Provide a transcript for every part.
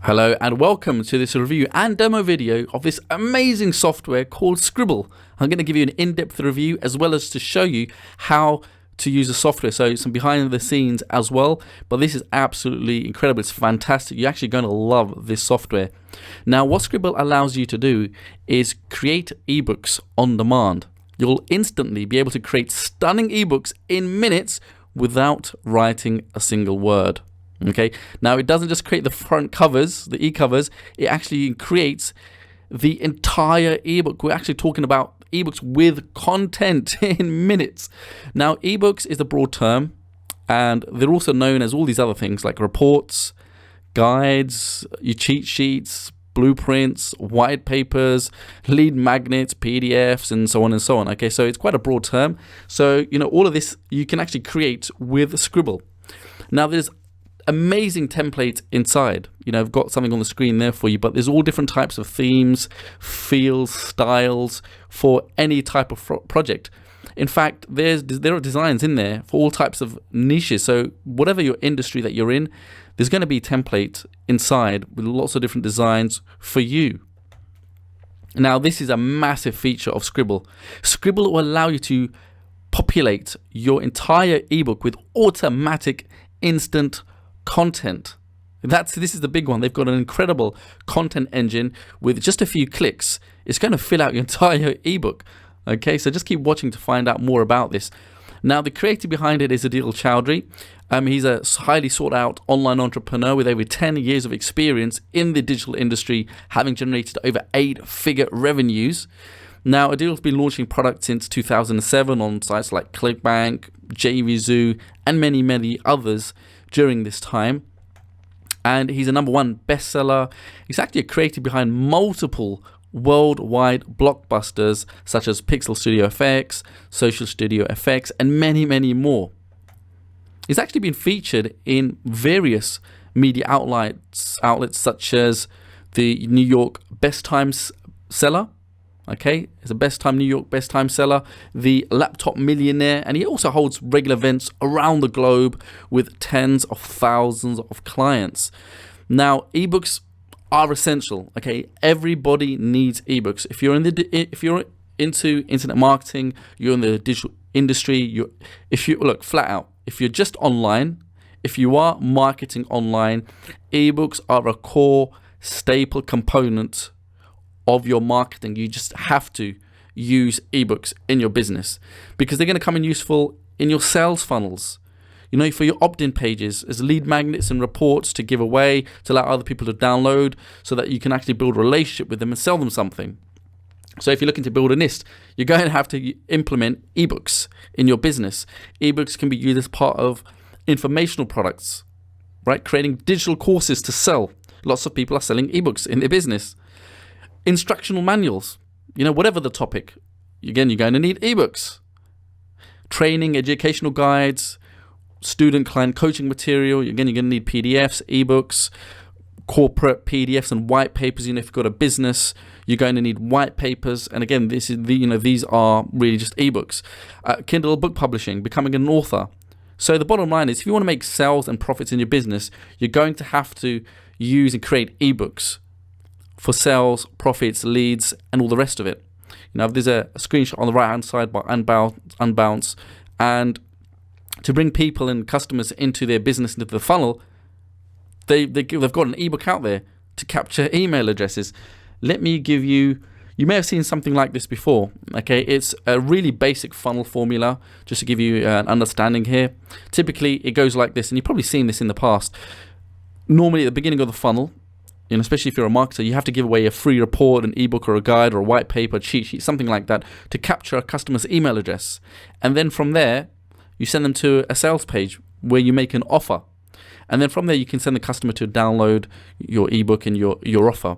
Hello and welcome to this review and demo video of this amazing software called Sqribble. I'm going to give you an in-depth review as well as to show you how to use the software, so some behind the scenes as well. But this is absolutely incredible. It's fantastic. You're actually going to love this software. Now, what Sqribble allows you to do is create ebooks on demand. You'll instantly be able to create stunning ebooks in minutes without writing a single word. Okay, now it doesn't just create the front covers, the e-covers, it actually creates the entire ebook. We're actually talking about ebooks with content in minutes. Now, ebooks is a broad term, and they're also known as all these other things like reports, guides, your cheat sheets, blueprints, white papers, lead magnets, PDFs, and so on and so on. Okay, so it's quite a broad term. So, all of this you can actually create with Sqribble. Now, there's amazing templates inside. I've got something on the screen there for you, but there's all different types of themes, feels, styles for any type of project. In fact, there are designs in there for all types of niches. So whatever your industry that you're in, there's going to be templates inside with lots of different designs for you. Now, this is a massive feature of Sqribble. Sqribble will allow you to populate your entire ebook with automatic instant content. This is the big one. They've got an incredible content engine. With just a few clicks, it's going to fill out your entire ebook. Okay, so just keep watching to find out more about this. Now, the creator behind it is Adil Chowdhury. He's a highly sought out online entrepreneur with over 10 years of experience in the digital industry, having generated over 8-figure revenues. Now, Adil's been launching products since 2007 on sites like ClickBank, JVZoo, and many, many others during this time. And he's a #1 bestseller. He's actually a creator behind multiple worldwide blockbusters such as Pixel Studio FX, Social Studio FX, and many, many more. He's actually been featured in various media outlets such as the New York Best Times Seller. Okay, it's a New York Best Time Seller, the Laptop Millionaire, and he also holds regular events around the globe with tens of thousands of clients. Now, ebooks are essential. Okay, everybody needs ebooks. If you're into internet marketing, you're in the digital industry. Look flat out. If you're just online, if you are marketing online, ebooks are a core staple component of your marketing. You just have to use ebooks in your business because they're going to come in useful in your sales funnels, for your opt-in pages as lead magnets and reports to give away, to allow other people to download so that you can actually build a relationship with them and sell them something. So if you're looking to build a list, you're going to have to implement ebooks in your business. Ebooks can be used as part of informational products, right? Creating digital courses to sell. Lots of people are selling ebooks in their business. Instructional manuals, whatever the topic, again, you're going to need ebooks. Training, educational guides, student client coaching material, again, you're going to need PDFs, ebooks, corporate PDFs and white papers. If you've got a business, you're going to need white papers. And again, these are really just ebooks. Kindle book publishing, becoming an author. So the bottom line is, if you want to make sales and profits in your business, you're going to have to use and create ebooks for sales, profits, leads, and all the rest of it. There's a screenshot on the right-hand side by Unbounce, and to bring people and customers into their business, into the funnel, they've got an ebook out there to capture email addresses. Let me give you may have seen something like this before. Okay, it's a really basic funnel formula, just to give you an understanding here. Typically, it goes like this, and you've probably seen this in the past. Normally, at the beginning of the funnel, especially if you're a marketer, you have to give away a free report, an ebook or a guide or a white paper, cheat sheet, something like that, to capture a customer's email address. And then from there, you send them to a sales page where you make an offer. And then from there, you can send the customer to download your ebook and your offer.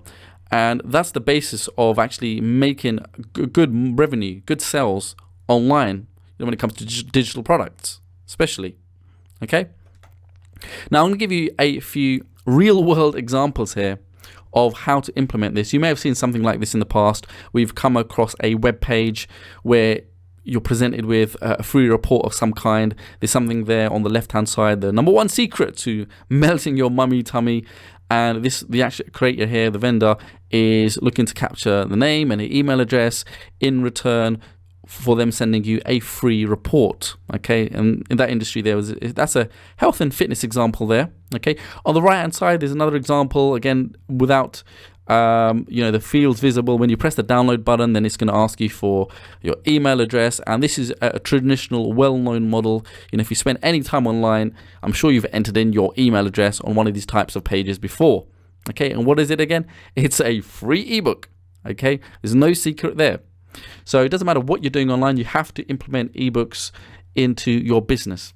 And that's the basis of actually making good revenue, good sales online when it comes to digital products, especially. Okay? Now, I'm going to give you a few real-world examples here of how to implement this. You may have seen something like this in the past. We've come across a web page where you're presented with a free report of some kind. There's something there on the left-hand side, the #1 secret to melting your mummy tummy. and the actual creator here, the vendor, is looking to capture the name and the email address in return for them sending you a free report. Okay, and in that industry that's a health and fitness example there. Okay, on the right hand side there's another example, again without the fields visible. When you press the download button, then it's going to ask you for your email address, and this is a traditional well-known model. If you spend any time online, I'm sure you've entered in your email address on one of these types of pages before. Okay, and what is it again? It's a free ebook. Okay, there's no secret there. So it doesn't matter what you're doing online, you have to implement ebooks into your business.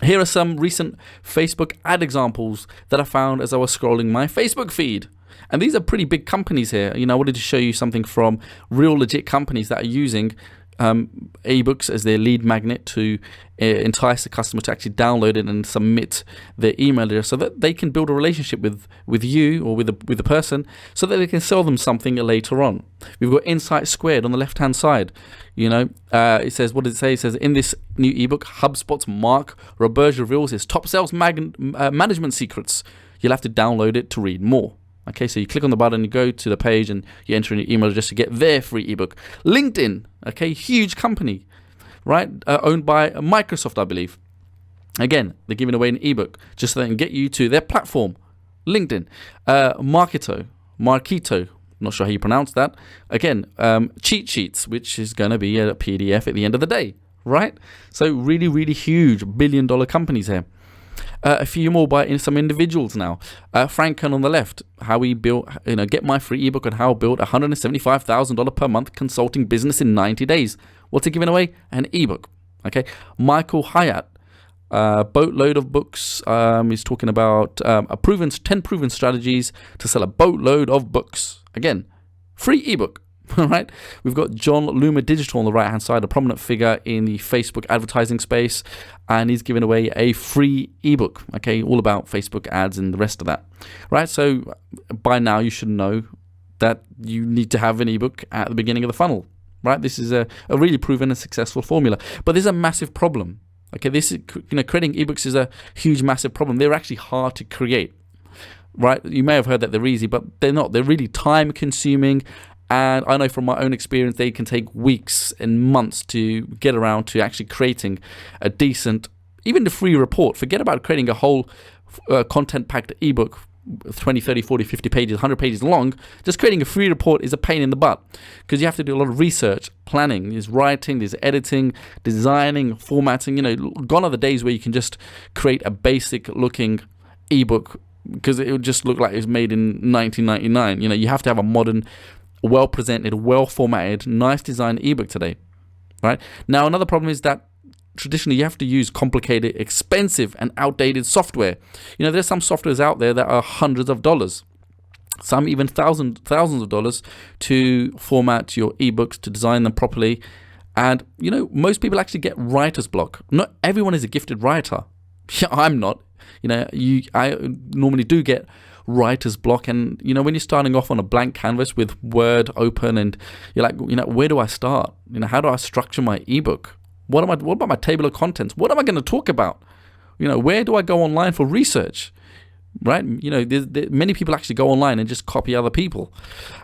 Here are some recent Facebook ad examples that I found as I was scrolling my Facebook feed. And these are pretty big companies here. I wanted to show you something from real legit companies that are using ebooks as their lead magnet to entice the customer to actually download it and submit their email address, so that they can build a relationship with you or with the person, so that they can sell them something later on. We've got Insight Squared on the left hand side. It says, what does it say? It says, in this new ebook, HubSpot's Mark Roberge reveals his top sales management secrets. You'll have to download it to read more. Okay, so you click on the button, you go to the page, and you enter in your email address to get their free ebook. LinkedIn, okay, huge company, right? Owned by Microsoft, I believe. Again, they're giving away an ebook just so they can get you to their platform. LinkedIn. Marketo, not sure how you pronounce that. Again, cheat sheets, which is going to be a PDF at the end of the day, right? So really, really huge billion-dollar companies here. A few more by some individuals now. Franken on the left, how he built, get my free ebook on how I built a $175,000 per month consulting business in 90 days. What's he giving away? An ebook. Okay. Michael Hyatt, boatload of books. He's talking about 10 proven strategies to sell a boatload of books. Again, free ebook. All right, we've got John Loomer Digital on the right hand side, a prominent figure in the Facebook advertising space, and he's giving away a free ebook. Okay, all about Facebook ads and the rest of that. Right, so by now you should know that you need to have an ebook at the beginning of the funnel. Right, this is a really proven and successful formula, but there's a massive problem. Okay, this is creating ebooks is a huge, massive problem. They're actually hard to create. Right, you may have heard that they're easy, but they're not. They're really time consuming. And I know from my own experience, they can take weeks and months to get around to actually creating a decent, even the free report. Forget about creating a whole content-packed ebook, 20, 30, 40, 50 pages, 100 pages long. Just creating a free report is a pain in the butt, because you have to do a lot of research, planning, there's writing, there's editing, designing, formatting. Gone are the days where you can just create a basic-looking ebook, because it would just look like it was made in 1999. You have to have a modern, well presented, well formatted, nice designed ebook today, right? Now, another problem is that traditionally you have to use complicated, expensive, and outdated software. There's some softwares out there that are hundreds of dollars, some even thousands of dollars to format your ebooks, to design them properly. And most people actually get writer's block. Not everyone is a gifted writer. I'm not. I normally do get writer's block, and when you're starting off on a blank canvas with Word open, and you're like, where do I start? How do I structure my ebook? What about my table of contents? What am I going to talk about? Where do I go online for research? Right? Many people actually go online and just copy other people.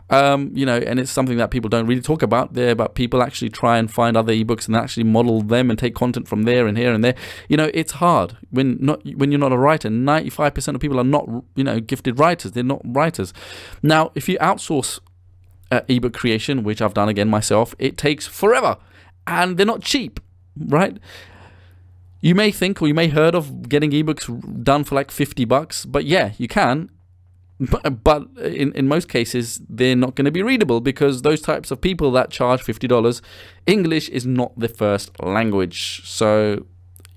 And it's something that people don't really talk about there, but people actually try and find other ebooks and actually model them and take content from there and here and there. It's hard when you're not a writer. 95% of people are not, gifted writers. They're not writers. Now, if you outsource ebook creation, which I've done again myself, it takes forever, and they're not cheap, right? You may think, or you may heard of getting ebooks done for like $50, but yeah, you can. But in most cases, they're not going to be readable, because those types of people that charge $50, English is not their first language. So,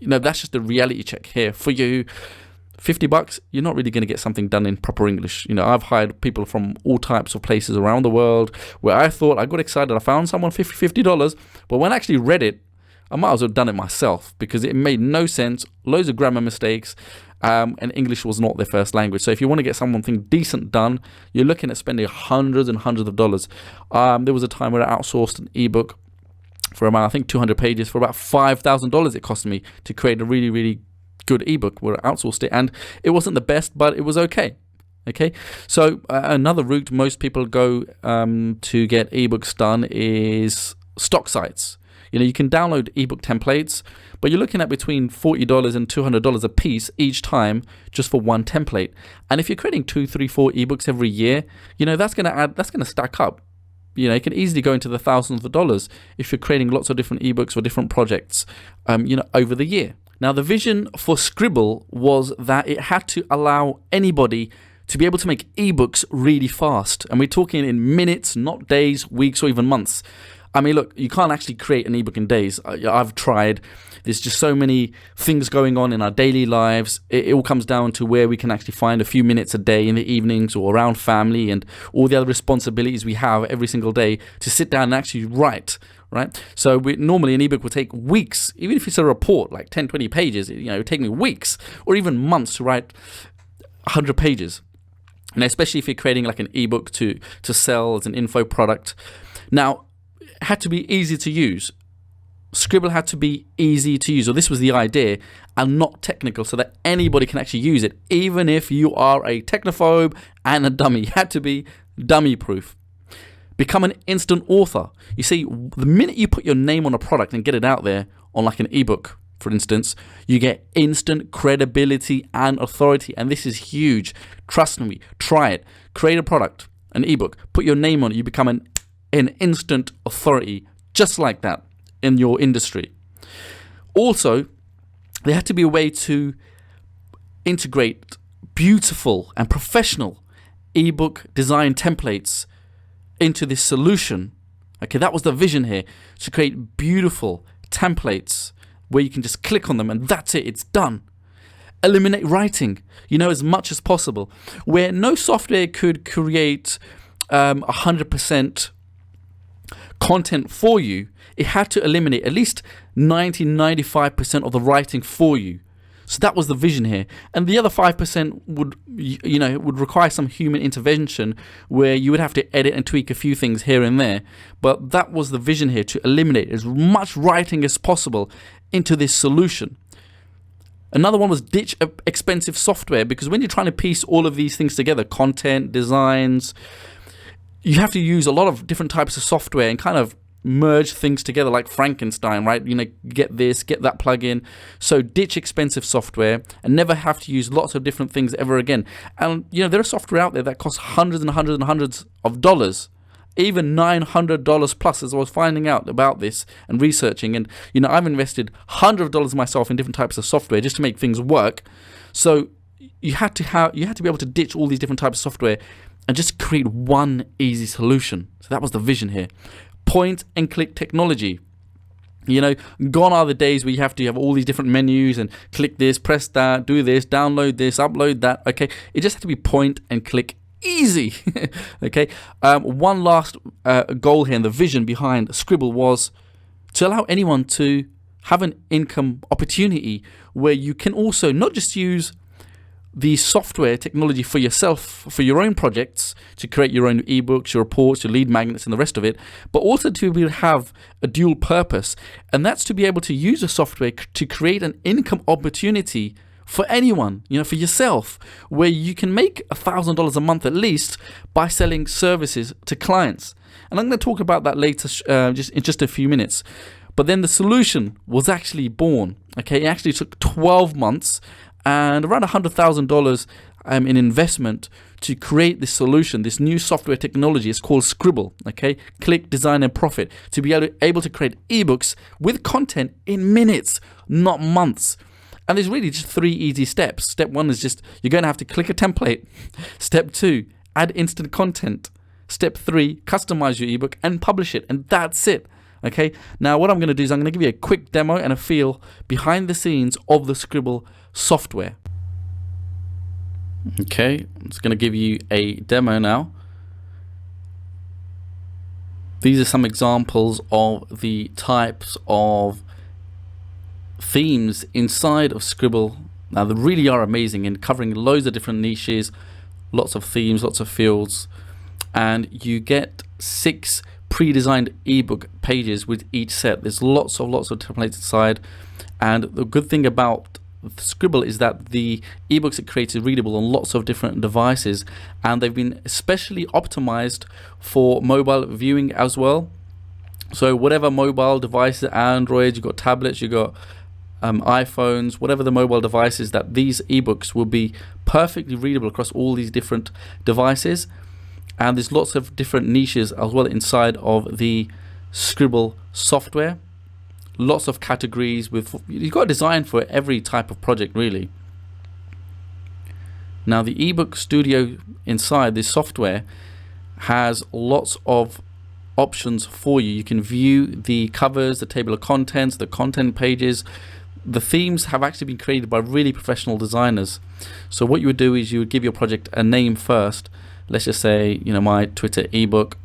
that's just a reality check here for you. $50, you're not really going to get something done in proper English. I've hired people from all types of places around the world where I thought, I got excited, I found someone $50, but when I actually read it, I might as well have done it myself, because it made no sense, loads of grammar mistakes, and English was not their first language. So if you want to get something decent done, you're looking at spending hundreds and hundreds of dollars. There was a time where I outsourced an ebook for about, I think, 200 pages for about $5,000 it cost me to create a really, really good ebook. We outsourced it, and it wasn't the best, but it was okay. Okay, so another route most people go to get ebooks done is stock sites. You can download ebook templates, but you're looking at between $40 and $200 a piece each time just for one template. And if you're creating 2, 3, 4 ebooks every year, that's going to stack up. It can easily go into the thousands of dollars if you're creating lots of different ebooks for different projects, over the year. Now, the vision for Sqribble was that it had to allow anybody to be able to make ebooks really fast. And we're talking in minutes, not days, weeks, or even months. I mean, look, you can't actually create an ebook in days. I've tried. There's just so many things going on in our daily lives. It all comes down to where we can actually find a few minutes a day in the evenings or around family and all the other responsibilities we have every single day to sit down and actually write, right? So normally an ebook will take weeks, even if it's a report, like 10, 20 pages, it would take me weeks or even months to write 100 pages. And especially if you're creating like an ebook to sell as an info product. Now, it had to be easy to use. Sqribble had to be easy to use, or this was the idea, and not technical, so that anybody can actually use it, even if you are a technophobe and a dummy. It had to be dummy proof. Become an instant author. You see, the minute you put your name on a product and get it out there on like an ebook, for instance, you get instant credibility and authority, and this is huge. Trust me, try it. Create a product, an ebook, put your name on it, you become an instant authority, just like that, in your industry. Also, there had to be a way to integrate beautiful and professional ebook design templates into this solution. Okay, that was the vision here, to create beautiful templates where you can just click on them and that's it, it's done. Eliminate writing, as much as possible. Where no software could create 100% content for you, it had to eliminate at least 90-95% of the writing for you. So that was the vision here. And the other 5% would require some human intervention where you would have to edit and tweak a few things here and there. But that was the vision here, to eliminate as much writing as possible into this solution. Another one was ditch expensive software, because when you're trying to piece all of these things together, content, designs, you have to use a lot of different types of software and kind of merge things together like Frankenstein, right? Get this, get that plugin. So ditch expensive software and never have to use lots of different things ever again. And there are software out there that costs hundreds and hundreds and hundreds of dollars, even $900 plus, as I was finding out about this and researching. And I've invested hundreds of dollars myself in different types of software just to make things work. So you had to be able to ditch all these different types of software and just create one easy solution. So that was the vision here. Point and click technology. Gone are the days where you have to have all these different menus and click this, press that, do this, download this, upload that. Okay, it just had to be point and click, easy. Okay. One last goal here, and the vision behind Sqribble was to allow anyone to have an income opportunity where you can also not just use the software technology for yourself, for your own projects, to create your own ebooks, your reports, your lead magnets and the rest of it, but also to be able to have a dual purpose, and that's to be able to use a software to create an income opportunity for anyone, for yourself, where you can make $1,000 a month at least by selling services to clients. And I'm going to talk about that later, in just a few minutes. But then the solution was actually born. Okay, it actually took 12 months and around $100,000 in investment to create this solution, this new software technology. It's called Sqribble. Okay, click, design, and profit, to be able to create ebooks with content in minutes, not months. And there's really just 3 easy steps. Step 1 is just you're going to have to click a template. Step 2, add instant content. Step 3, customize your ebook and publish it, and that's it. Okay, now what I'm going to do is I'm going to give you a quick demo and a feel behind the scenes of the Sqribble software. Okay, I'm just going to give you a demo now. These are some examples of the types of themes inside of Sqribble. Now they really are amazing in covering loads of different niches, lots of themes, lots of fields, and you get 6 pre-designed ebook pages with each set. There's lots of templates inside, and the good thing about Sqribble is that the ebooks it creates is readable on lots of different devices, and they've been especially optimized for mobile viewing as well. So whatever mobile devices, Android, you've got tablets, you've got iPhones, whatever the mobile devices, that these ebooks will be perfectly readable across all these different devices. And there's lots of different niches as well inside of the Sqribble software. Lots of categories you've got a design for every type of project really. Now the ebook studio inside this software has lots of options for you. You can view the covers, the table of contents, the content pages. The themes have actually been created by really professional designers. So what you would do is you would give your project a name first. Let's just say, my Twitter ebook.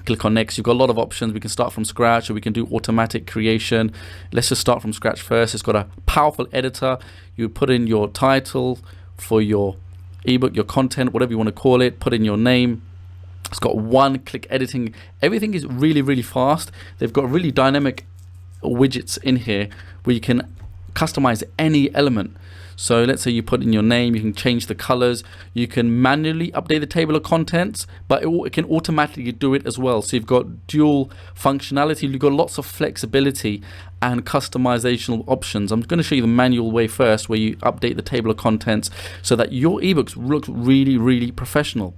Click on next. You've got a lot of options. We can start from scratch, or we can do automatic creation. Let's just start from scratch first. It's got a powerful editor. You put in your title for your ebook, your content, whatever you want to call it. Put in your name. It's got one-click editing. Everything is really, really fast. They've got really dynamic widgets in here where you can customize any element. So let's say you put in your name, you can change the colors, you can manually update the table of contents, but it can automatically do it as well. So you've got dual functionality, you've got lots of flexibility and customizational options. I'm going to show you the manual way first, where you update the table of contents so that your ebooks look really, really professional.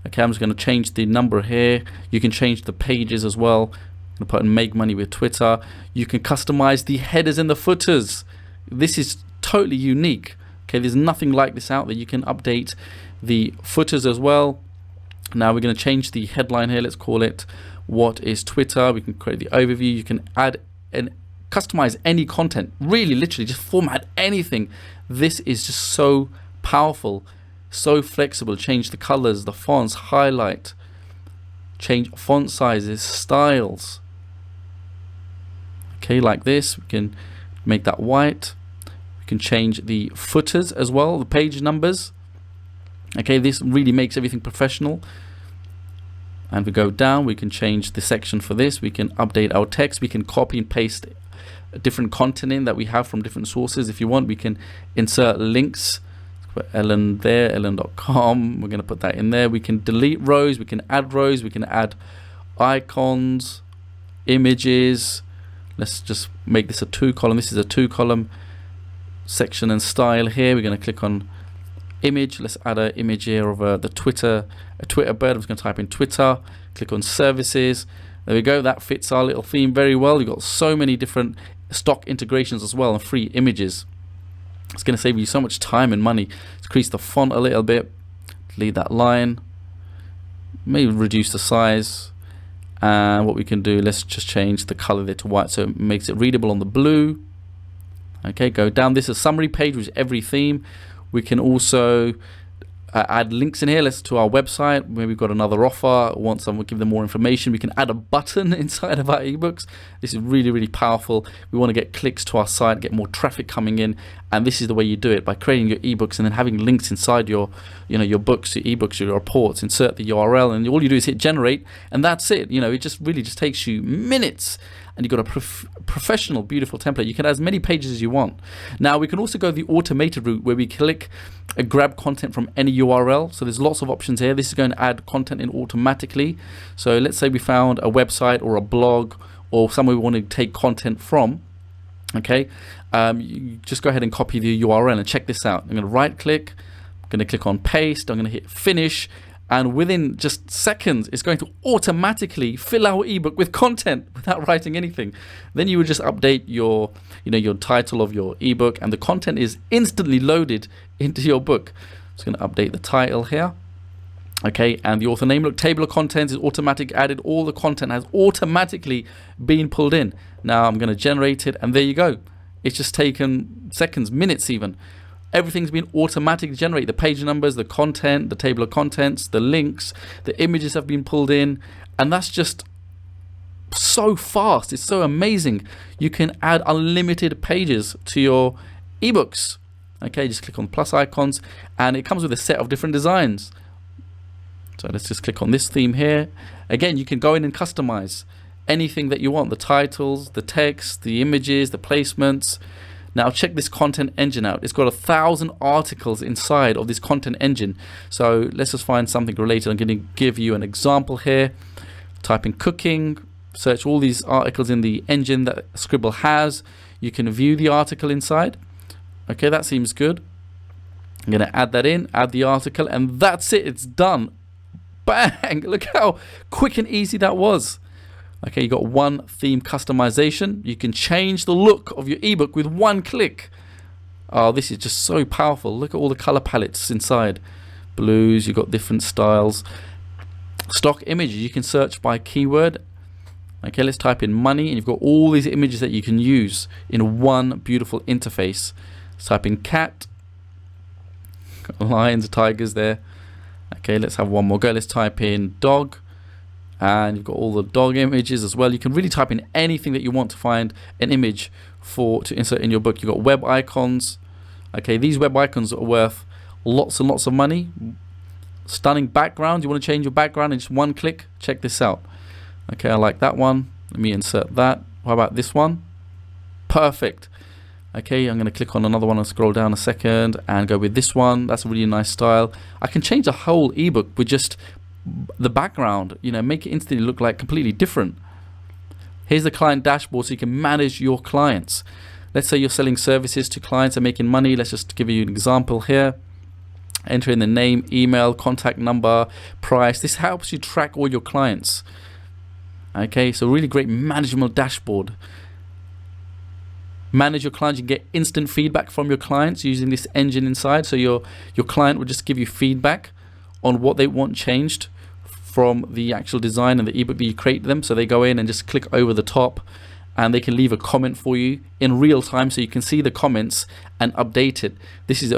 Okay, I'm just going to change the number here. You can change the pages as well. I'm going to put in make money with Twitter. You can customize the headers and the footers. This is totally unique. Okay, there's nothing like this out there. You can update the footers as well. Now we're going to change the headline here. Let's call it "What is Twitter?" We can create the overview. You can add and customize any content. Really, literally, just format anything. This is just so powerful, so flexible. Change the colors, the fonts, highlight, change font sizes, styles. Okay, like this. We can make that white. We can change the footers as well, the page numbers. Okay, this really makes everything professional. And we go down, we can change the section for this. We can update our text. We can copy and paste different content in that we have from different sources. If you want, we can insert links. Put Ellen there, ellen.com. We're going to put that in there. We can delete rows. We can add rows. We can add icons, images. Let's just make this a 2-column. This is a 2-column section and style here. We're going to click on image. Let's add an image here of a Twitter bird. I'm just going to type in Twitter. Click on services. There we go. That fits our little theme very well. We've got so many different stock integrations as well and free images. It's going to save you so much time and money. Increase the font a little bit. Delete that line. Maybe reduce the size. And what we can do, let's just change the color there to white so it makes it readable on the blue. Okay, go down. This is a summary page with every theme. We can also add links in here. Let's to our website where we've got another offer. Want someone, give them more information. We can add a button inside of our ebooks. This is really, really powerful. We want to get clicks to our site, get more traffic coming in, and this is the way you do it, by creating your ebooks and then having links inside your, your books, your ebooks, your reports. Insert the URL, and all you do is hit generate, and that's it. It just really just takes you minutes. And you've got a professional, beautiful template. You can add as many pages as you want. Now, we can also go the automated route where we click grab content from any URL. So there's lots of options here. This is going to add content in automatically. So let's say we found a website or a blog or somewhere we want to take content from. Okay, you just go ahead and copy the URL and check this out. I'm going to right click. I'm going to click on paste. I'm going to hit finish. And within just seconds, it's going to automatically fill our ebook with content without writing anything. Then you would just update your, your title of your ebook, and the content is instantly loaded into your book. Just going to update the title here. Okay, and the author name. Look, table of contents is automatic added. All the content has automatically been pulled in. Now I'm going to generate it, and there you go. It's just taken seconds, minutes even. Everything's been automatically generated. The page numbers, the content, the table of contents, the links, the images have been pulled in, and that's just so fast. It's so amazing. You can add unlimited pages to your ebooks. Okay, just click on plus icons, and it comes with a set of different designs. So let's just click on this theme here. Again, you can go in and customize anything that you want: the titles, the text, the images, the placements. Now check this content engine out. It's got 1,000 articles inside of this content engine. So let's just find something related. I'm going to give you an example here. Type in cooking, search all these articles in the engine that Sqribble has. You can view the article inside. Okay, that seems good. I'm going to add that in, add the article, and that's it. It's done. Bang! Look how quick and easy that was. Okay, you got one theme customization. You can change the look of your ebook with one click. Oh, this is just so powerful. Look at all the color palettes inside. Blues, you've got different styles. Stock images, you can search by keyword. Okay, let's type in money, and you've got all these images that you can use in one beautiful interface. Let's type in cat. Got lions, tigers there. Okay, let's have one more go. Let's type in dog, and you've got all the dog images as well. You can really type in anything that you want to find an image for to insert in your book. You've got web icons. Okay, these web icons are worth lots and lots of money. Stunning background. You want to change your background in just one click? Check this out. Okay, I like that one. Let me insert that. How about this one? Perfect. Okay, I'm going to click on another one and scroll down a second and go with this one. That's a really nice style. I can change the whole ebook with just the background, you know, make it instantly look like completely different. Here's the client dashboard so you can manage your clients. Let's say you're selling services to clients and making money. Let's just give you an example here. Enter in the name, email, contact number, price. This helps you track all your clients. Okay, so really great management dashboard. Manage your clients. You get instant feedback from your clients using this engine inside. So your client will just give you feedback on what they want changed from the actual design and the ebook that you create them. So they go in and just click over the top, and they can leave a comment for you in real time, so you can see the comments and update it. This is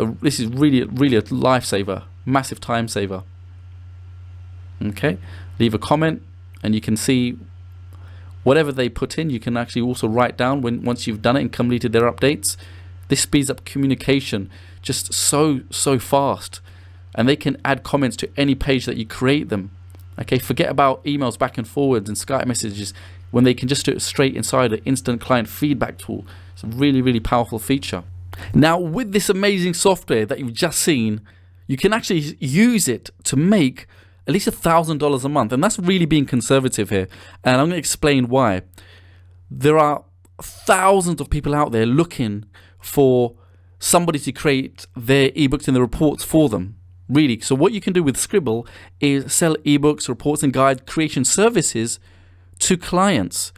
really a lifesaver, massive time saver. Okay, leave a comment, and you can see whatever they put in. You can actually also write down once you've done it and completed their updates. This speeds up communication just so fast, and they can add comments to any page that you create them. Okay, forget about emails back and forwards and Skype messages when they can just do it straight inside the instant client feedback tool. It's a really powerful feature. Now, with this amazing software that you've just seen, you can actually use it to make at least $1,000 a month, and that's really being conservative here, and I'm going to explain why. There are thousands of people out there looking for somebody to create their ebooks and the reports for them. Really, so what you can do with Sqribble is sell ebooks, reports and guide creation services to clients.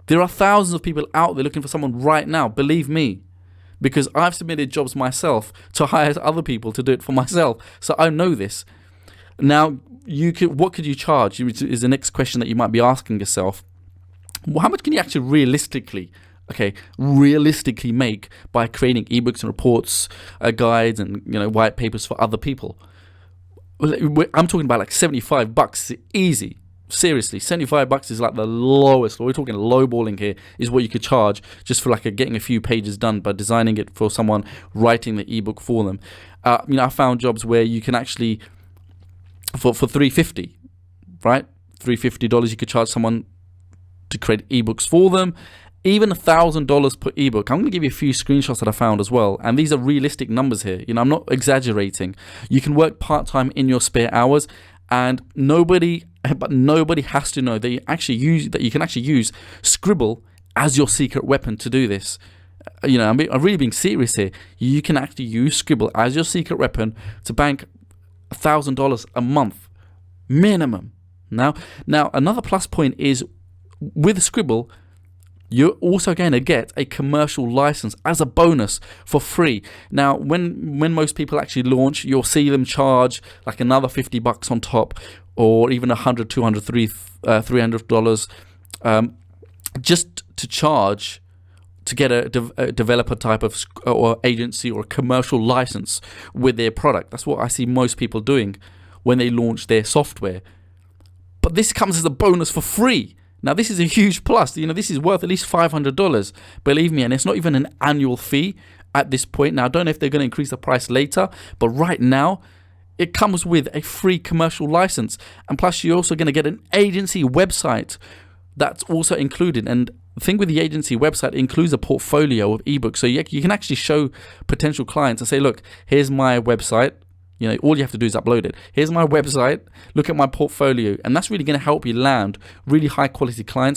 There are thousands of people out there looking for someone right now, believe me, because I've submitted jobs myself to hire other people to do it for myself, so I know this. Now, what could you charge is the next question that you might be asking yourself. Well, how much can you actually realistically make by creating ebooks and reports, guides and white papers for other people? I'm talking about like $75 easy. Seriously, $75 is like the lowest. We're talking lowballing here is what you could charge just for like getting a few pages done by designing it for someone writing the ebook for them. I found jobs where you can actually for $350, right? $350 you could charge someone to create ebooks for them. Even $1,000 per ebook. I'm going to give you a few screenshots that I found as well, and these are realistic numbers here. I'm not exaggerating. You can work part-time in your spare hours, and nobody has to know that you can actually use Sqribble as your secret weapon to do this. I'm really being serious here. You can actually use Sqribble as your secret weapon to bank $1,000 a month minimum. Now another plus point is with Sqribble, you're also going to get a commercial license as a bonus for free. Now, when most people actually launch, you'll see them charge like another $50 on top, or even $100, $200, $300, just to charge to get a developer type of or agency or a commercial license with their product. That's what I see most people doing when they launch their software. But this comes as a bonus for free. Now, this is a huge plus. This is worth at least $500, believe me, and it's not even an annual fee at this point. Now, I don't know if they're going to increase the price later, but right now, it comes with a free commercial license. And plus, you're also going to get an agency website that's also included. And The thing with the agency website, it includes a portfolio of ebooks, so you can actually show potential clients and say, look, here's my website. You know, all you have to do is upload it. Here's my website. Look at my portfolio, and that's really going to help you land really high quality clients.